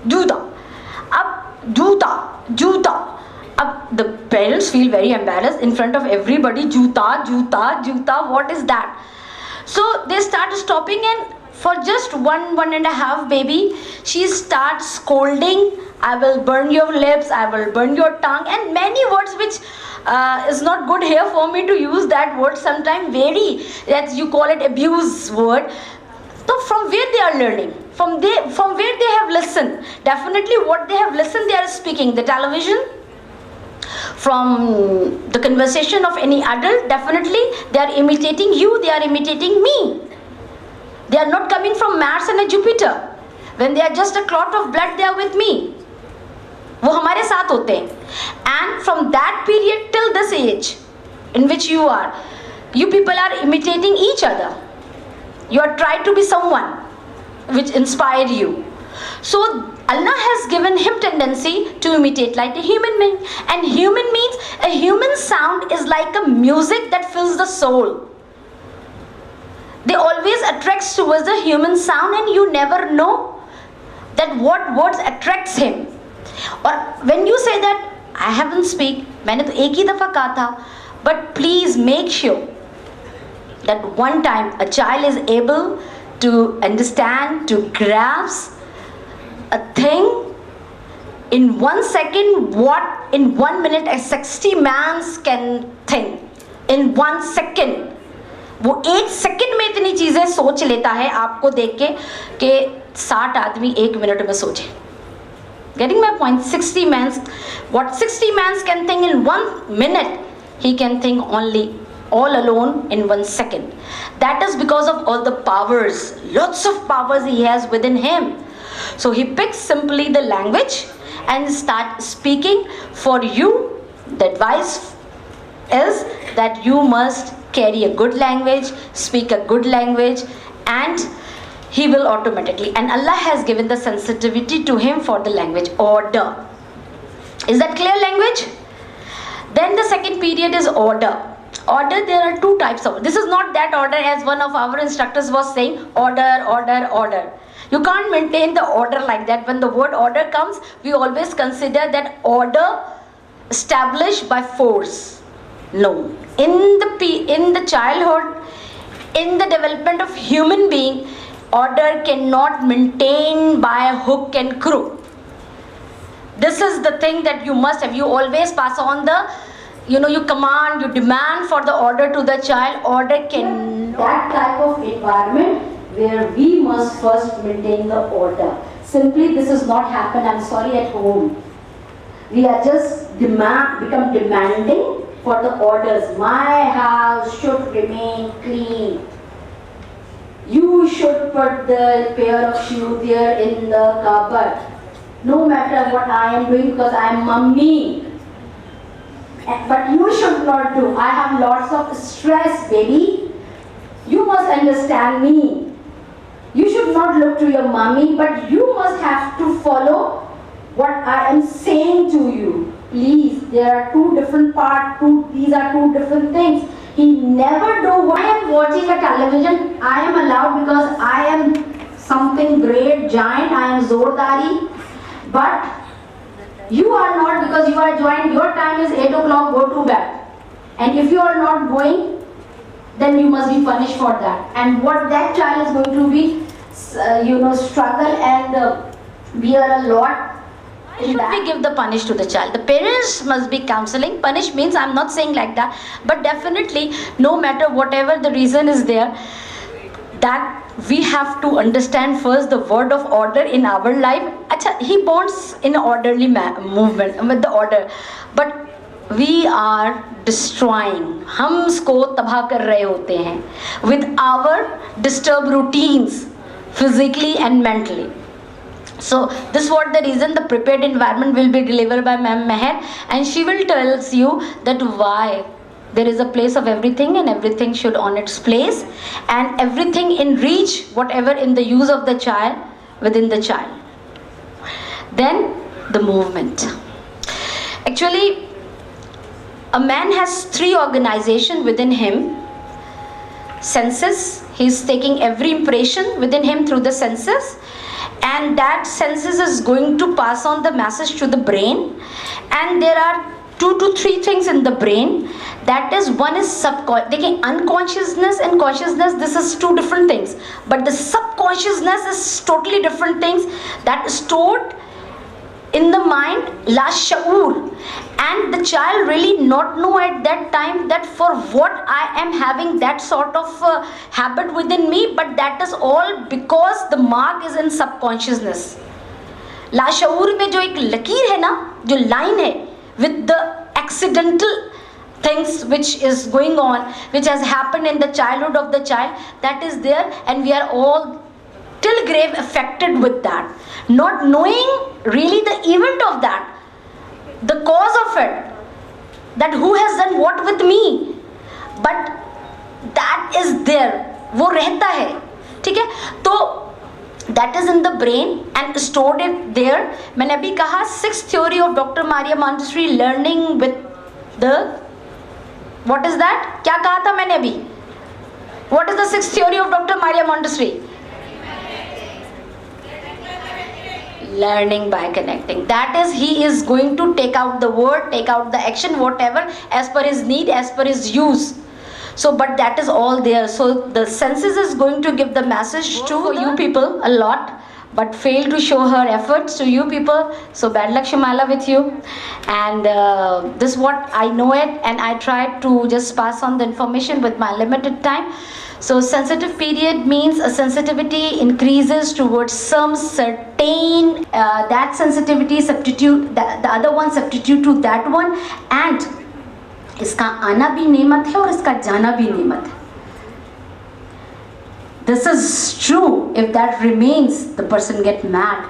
Juta. Ab juta, juta. The parents feel very embarrassed in front of everybody. Juta, juta, juta. What is that? So they start stopping, and for just 1.5 baby, she starts scolding. I will burn your lips, I will burn your tongue, and many words which is not good here for me to use that word. Sometimes very, that you call it abuse word. So from where they are learning? From where they have listened. Definitely what they have listened, they are speaking. The television, from the conversation of any adult, definitely they are imitating you, they are imitating me. They are not coming from Mars and a Jupiter. When they are just a clot of blood, they are with me. वो हमारे साथ होते हैं. And from that period till this age in which you are, you people are imitating each other. You are trying to be someone which inspired you. So Allah has given him tendency to imitate like a human being. And human means a human sound is like a music that fills the soul. They always attracts towards the human sound, and you never know that what words attracts him. Or when you say that I haven't speak, मैंने तो एक ही दफा कहा था, but please make sure that one time a child is able to understand, to grasp a thing in 1 second what in 1 minute a 60 man can think in 1 second. वो 1 second में इतनी चीजें सोच लेता है आपको देख के कि 60 आदमी 1 मिनट में सोचे. Getting my point? 60 men, what 60 men can think in 1 minute, he can think only all alone in 1 second. That is because of all the powers, lots of powers he has within him. So he picks simply the language and start speaking. For you, the advice is that you must carry a good language, speak a good language, and he will automatically, and Allah has given the sensitivity to him for the language order. Is that clear language? Then the second period is order. Order, there are two types of, this is not that order as one of our instructors was saying, order, order, order. You can't maintain the order like that. When the word order comes, we always consider that order established by force. No. In the childhood, in the development of human being, order cannot maintain by hook and crook. This is the thing that you must have. You always pass on the, you command, you demand for the order to the child. Order can, that type of environment where we must first maintain the order. Simply this is not happen, I'm sorry, at home. We are just become demanding for the orders. My house should remain clean. You should put the pair of shoes there in the cupboard. No matter what I am doing, because I am mummy. But you should not do. I have lots of stress, baby. You must understand me. You should not look to your mummy, but you must have to follow what I am saying to you. Please, there are two different parts. These are two different things. He never do. I am watching a television. I am allowed because I am something great, giant. I am Zordari. But you are not, because you are joined. Your time is 8 o'clock. Go to bed. And if you are not going, then you must be punished for that. And what that child is going to be, struggle and bear a lot. Should we give the punish to the child? The parents must be counseling. Punish means, I'm not saying like that, but definitely no matter whatever the reason is there, that we have to understand first the word of order in our life. Achha, he bonds in an orderly movement with the order, but we are destroying. हम उसको तबाह कर रहे होते हैं with our disturbed routines, physically and mentally. So this is what the reason the prepared environment will be delivered by Ma'am Meher, and she will tell you that why there is a place of everything and everything should on its place, and everything in reach, whatever in the use of the child, within the child. Then the movement. Actually, a man has 3 organizations within him. Senses, he is taking every impression within him through the senses, and that senses is going to pass on the message to the brain. And there are 2 to 3 things in the brain. That is, one is unconsciousness and consciousness. This is 2 different things, but the subconsciousness is totally different things that is stored in the mind, la shaur, and the child really not know at that time that for what I am having that sort of habit within me, but that is all because the mark is in subconsciousness. La shaur में जो एक लकीर है ना, जो line है with the accidental things which is going on, which has happened in the childhood of the child, that is there, and we are all till grave affected with that, not knowing really the event of that, the cause of it, that who has done what with me, but that is there, वो रहता है, ठीक है? तो that is in the brain and stored it there. मैंने अभी कहा 6th theory of Dr. Maria Montessori, learning with the, what is that? क्या कहा था मैंने अभी? What is the 6th theory of Dr. Maria Montessori? Learning by connecting. That is, he is going to take out the word, take out the action, whatever, as per his need, as per his use. So, but that is all there. So the senses is going to give the message to you people a lot, but fail to show her efforts to you people. So bad luck Shamala with you. And this is what I know it, and I try to just pass on the information with my limited time. So sensitive period means a sensitivity increases towards some certain, that sensitivity substitute, the other one substitute to that one, and इसका आना भी नेमत है और इसका जाना भी नेमत है. This is true. If that remains, the person get mad.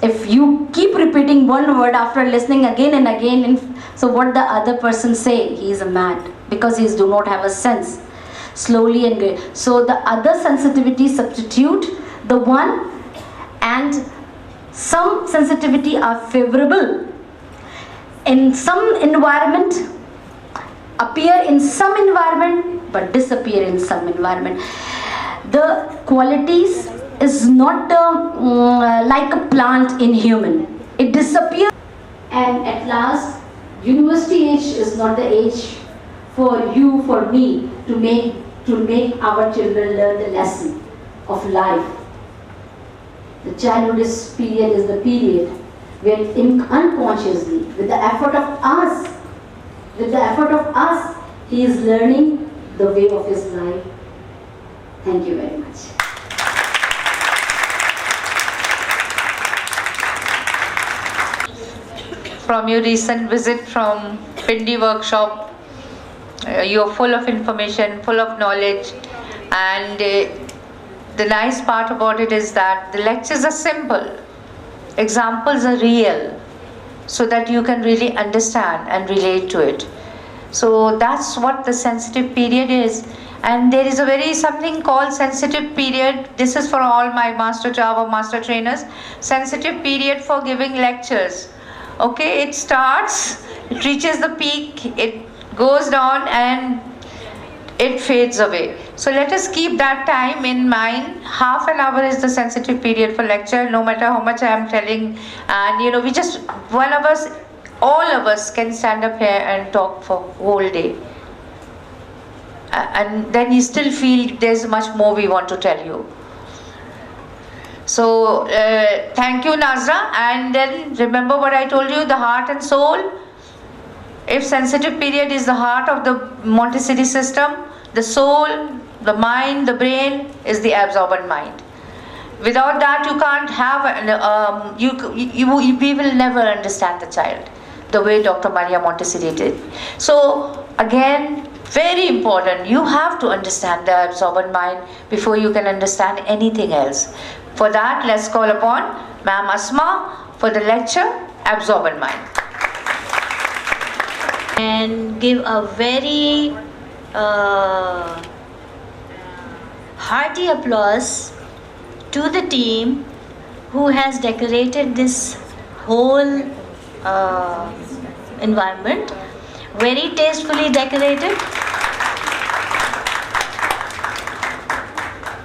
If you keep repeating one word after listening again and again, so what the other person say, he is mad because he do not have a sense. Slowly and so the other sensitivity substitute the one, and some sensitivity are favorable in some environment, appear in some environment, but disappear in some environment. The qualities is not like a plant in human. It disappears, and at last, university age is not the age for you, for me, to make our children learn the lesson of life. The childhood period is the period where unconsciously, with the effort of us, he is learning the way of his life. Thank you very much. From your recent visit from Pindi workshop, you're full of information, full of knowledge, and the nice part about it is that the lectures are simple. Examples are real, so that you can really understand and relate to it. So that's what the sensitive period is. And there is a very something called sensitive period. This is for all my master Java master trainers. Sensitive period for giving lectures. Okay, it starts, it reaches the peak, it goes down, and it fades away. So let us keep that time in mind. Half an hour is the sensitive period for lecture, no matter how much I am telling. And we just, one of us, all of us can stand up here and talk for whole day. And then you still feel there's much more we want to tell you. So thank you, Nazra. And then remember what I told you, the heart and soul. If sensitive period is the heart of the Montessori system, the soul, the mind, the brain is the absorbent mind. Without that, you can't have, we will never understand the child the way Dr. Maria Montessori did. So again, very important, you have to understand the absorbent mind before you can understand anything else. For that, let's call upon Ma'am Asma for the lecture, Absorbent Mind. And give a very hearty applause to the team who has decorated this whole environment, very tastefully decorated.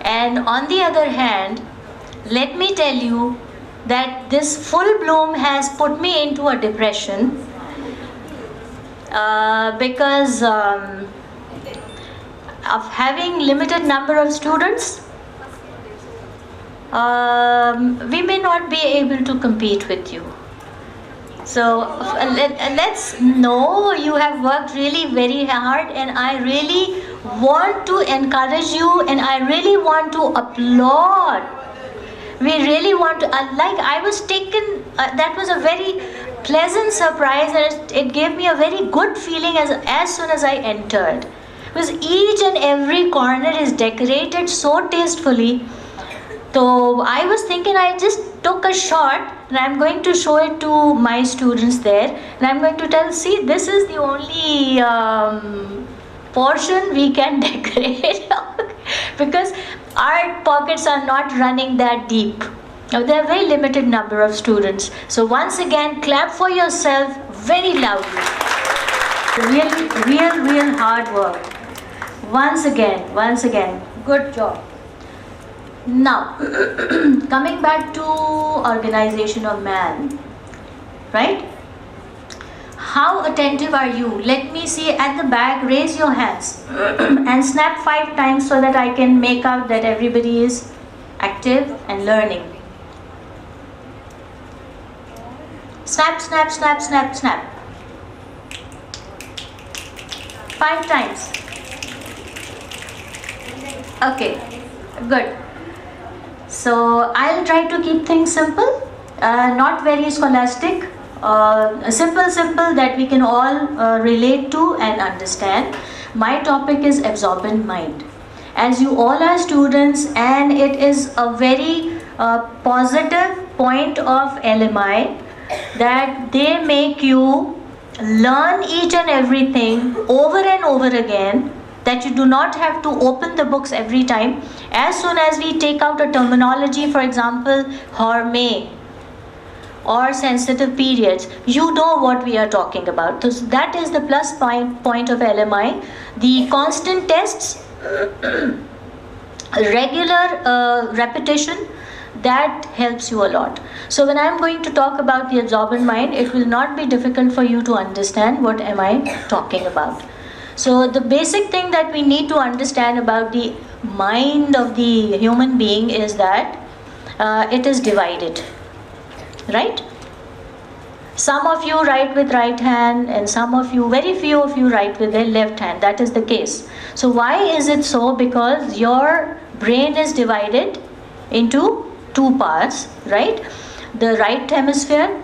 And on the other hand, let me tell you that this full bloom has put me into a depression because of having limited number of students. We may not be able to compete with you. So let's know you have worked really very hard, and I really want to encourage you, and I really want to applaud. We really want to, like I was taken, that was a very pleasant surprise, and it gave me a very good feeling as soon as I entered. Because each and every corner is decorated so tastefully. So I was thinking, I just took a shot and I'm going to show it to my students there, and I'm going to tell, see, this is the only portion we can decorate because our pockets are not running that deep. Now, there are very limited number of students. So once again, clap for yourself very loudly. Real hard work. Once again, good job. Now, coming back to organization of man, right? How attentive are you? Let me see at the back, raise your hands and snap 5 times so that I can make out that everybody is active and learning. Snap, snap, snap, snap, snap. 5 times. Okay, good. So I'll try to keep things simple, not very scholastic, simple that we can all relate to and understand. My topic is absorbent mind. As you all are students, and it is a very positive point of LMI that they make you learn each and everything over and over again, that you do not have to open the books every time. As soon as we take out a terminology, for example, hormone or sensitive periods, you know what we are talking about. So that is the plus point of LMI. The constant tests, regular repetition, that helps you a lot. So when I am going to talk about the absorbent mind, it will not be difficult for you to understand what am I talking about. So the basic thing that we need to understand about the mind of the human being is that it is divided, right? Some of you write with right hand, and some of you, very few of you, write with their left hand. That is the case. So why is it so? Because your brain is divided into 2 parts, right? The right hemisphere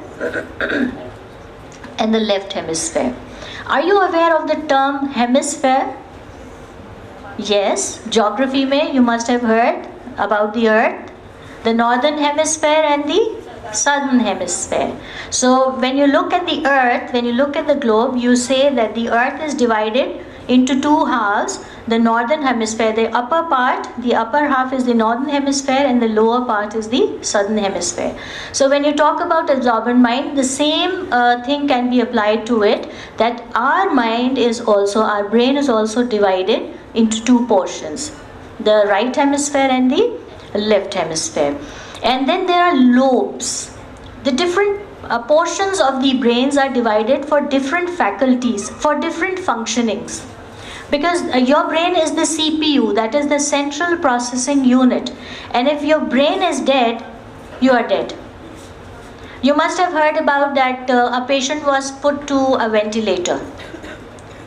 and the left hemisphere. Are you aware of the term hemisphere? Yes, geography mein you must have heard about the earth, the northern hemisphere and the southern hemisphere. So when you look at the earth, when you look at the globe, you say that the earth is divided into 2 halves. The northern hemisphere, the upper part, the upper half is the northern hemisphere, and the lower part is the southern hemisphere. So when you talk about absorbent mind, the same thing can be applied to it, that our mind is also, our brain is also divided into 2 portions, the right hemisphere and the left hemisphere. And then there are lobes. The different portions of the brains are divided for different faculties, for different functionings. Because your brain is the CPU, that is the central processing unit. And if your brain is dead, you are dead. You must have heard about that a patient was put to a ventilator,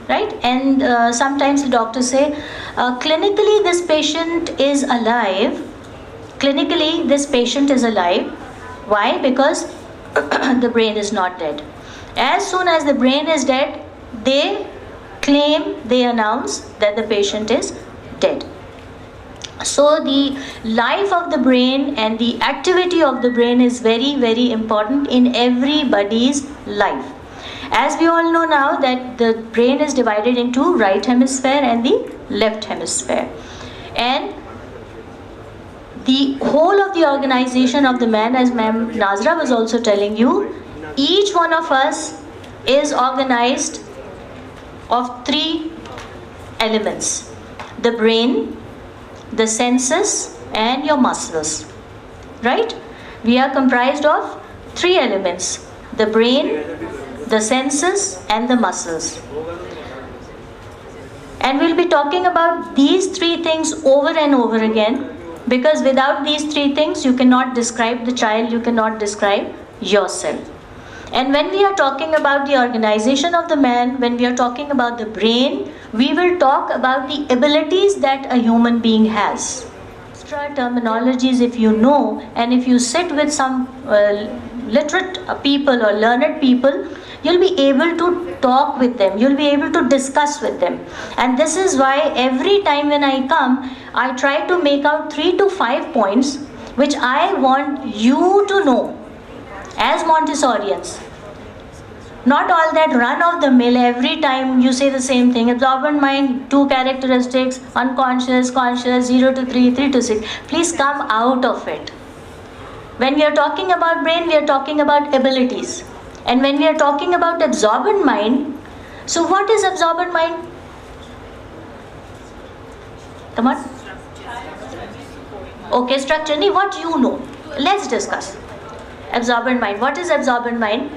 right? And sometimes the doctors say, clinically this patient is alive. Clinically this patient is alive. Why? Because the brain is not dead. As soon as the brain is dead, they announce that the patient is dead. So the life of the brain and the activity of the brain is very, very important in everybody's life. As we all know now that the brain is divided into right hemisphere and the left hemisphere. And the whole of the organization of the man, as Ma'am Nazra was also telling you, each one of us is organized of 3 elements: the brain, the senses and your muscles. right? We are comprised of three elements: the brain, the senses, and the muscles. And we'll be talking about these three things over and over again, because without these three things, you cannot describe the child, you cannot describe yourself. And when we are talking about the organization of the man, when we are talking about the brain, we will talk about the abilities that a human being has. Extra terminologies, if you know, and if you sit with some literate people or learned people, you'll be able to talk with them, you'll be able to discuss with them. And this is why every time when I come, I try to make out 3 to 5 points which I want you to know as Montessorians. Not all that run of the mill, every time you say the same thing. Absorbent mind, 2 characteristics, unconscious, conscious, 0 to 3, 3 to 6. Please come out of it. When we are talking about brain, we are talking about abilities. And when we are talking about absorbent mind, so what is absorbent mind? Come on. Okay, structure. What you know? Let's discuss. Absorbent mind. What is absorbent mind?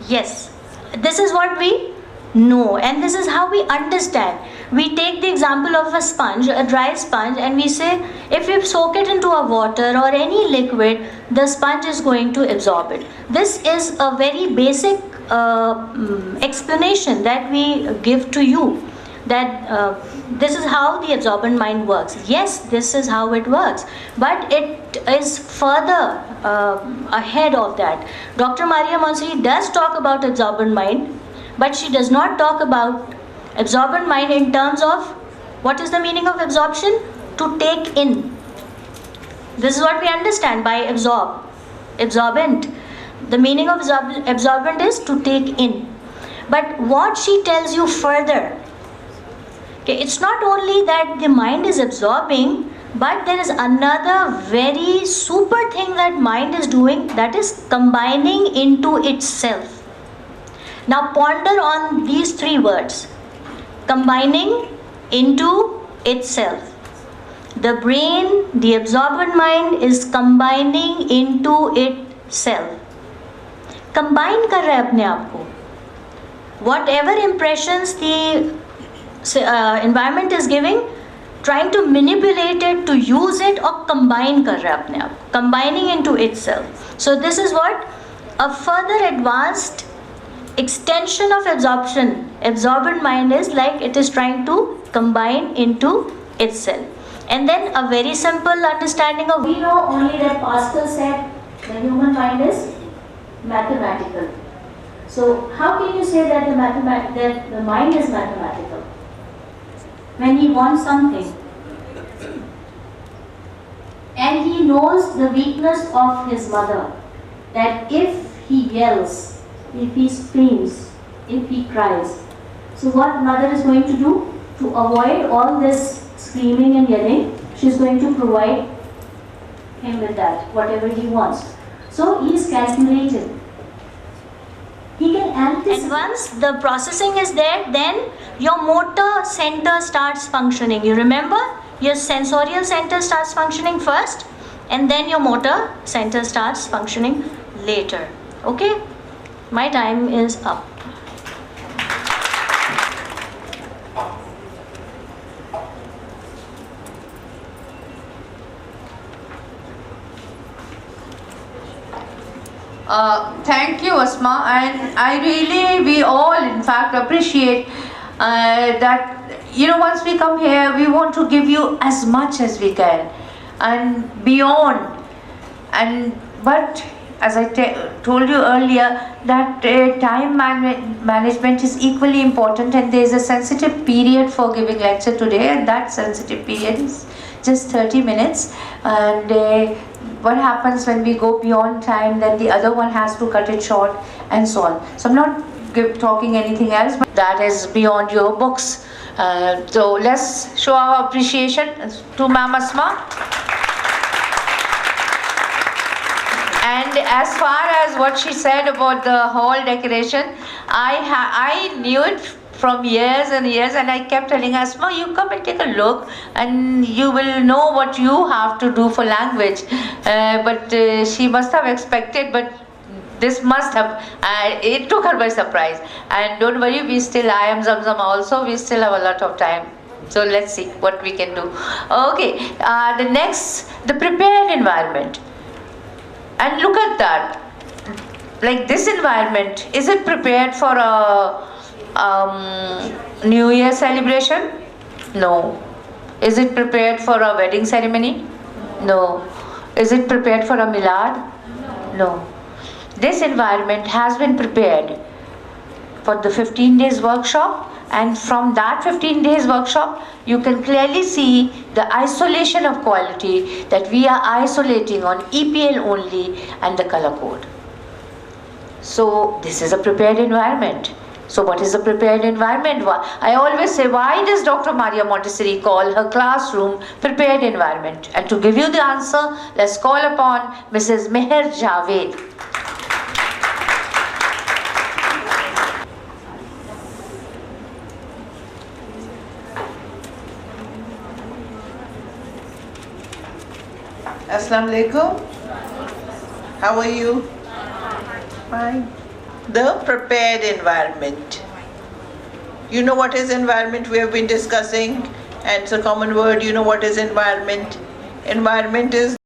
Yes. This is what we know, and this is how we understand. We take the example of a sponge, a dry sponge, and we say if we soak it into a water or any liquid, the sponge is going to absorb it. This is a very basic explanation that we give to you, that this is how the absorbent mind works. Yes, this is how it works, but it is further ahead of that. Dr. Maria Montessori does talk about absorbent mind, but she does not talk about absorbent mind in terms of what is the meaning of absorption? To take in. This is what we understand by absorb. Absorbent. The meaning of absorbent is to take in. But what she tells you further, okay, it's not only that the mind is absorbing, but there is another very super thing that mind is doing, that is combining into itself. Now ponder on these 3 words. Combining into itself. The brain, the absorbent mind is combining into itself. Combine कर रहा है अपने आप को. Whatever impressions the environment is giving, trying to manipulate it, to use it, or combine कर रहा है अपने आप को. Combining into itself. So this is what a further advanced extension of absorption. Absorbent mind is like it is trying to combine into itself. And then a very simple understanding of, we know only that Pascal said the human mind is mathematical. So how can you say that the mind is mathematical? When he wants something and he knows the weakness of his mother, that if he yells, if he screams, if he cries, so what mother is going to do? To avoid all this screaming and yelling, she is going to provide him with that, whatever he wants. So he is calculated. He can anticipate. And once the processing is there, then your motor center starts functioning. You remember? Your sensorial center starts functioning first, and then your motor center starts functioning later. Okay? My time is up. Thank you, Asma, and we all in fact appreciate that, once we come here, we want to give you as much as we can and beyond. But as I told you earlier, that time management is equally important, and there is a sensitive period for giving lecture today, and that sensitive period is just 30 minutes. And what happens when we go beyond time, then the other one has to cut it short, and so on. So I'm not talking anything else, but that is beyond your books. So let's show our appreciation to Ma'am Asma. And as far as what she said about the hall decoration, I knew it from years and years, and I kept telling her, Asma, you come and take a look and you will know what you have to do for language. But she must have expected, but this must have, it took her by surprise. And don't worry, I am Zamzam also, we still have a lot of time. So let's see what we can do. Okay, the next, the prepared environment. And look at that. Like this environment, is it prepared for a New Year celebration? No. Is it prepared for a wedding ceremony? No. Is it prepared for a milad? No. This environment has been prepared for the 15 days workshop, and from that 15 days workshop you can clearly see the isolation of quality, that we are isolating on EPL only and the color code. So this is a prepared environment. So what is a prepared environment? I always say, why does Dr. Maria Montessori call her classroom prepared environment? And to give you the answer, let's call upon Mrs. Meher Javed. Assalamu alaikum. How are you? Fine. The prepared environment. You know what is environment? We have been discussing, and it's a common word. You know what is environment? Environment is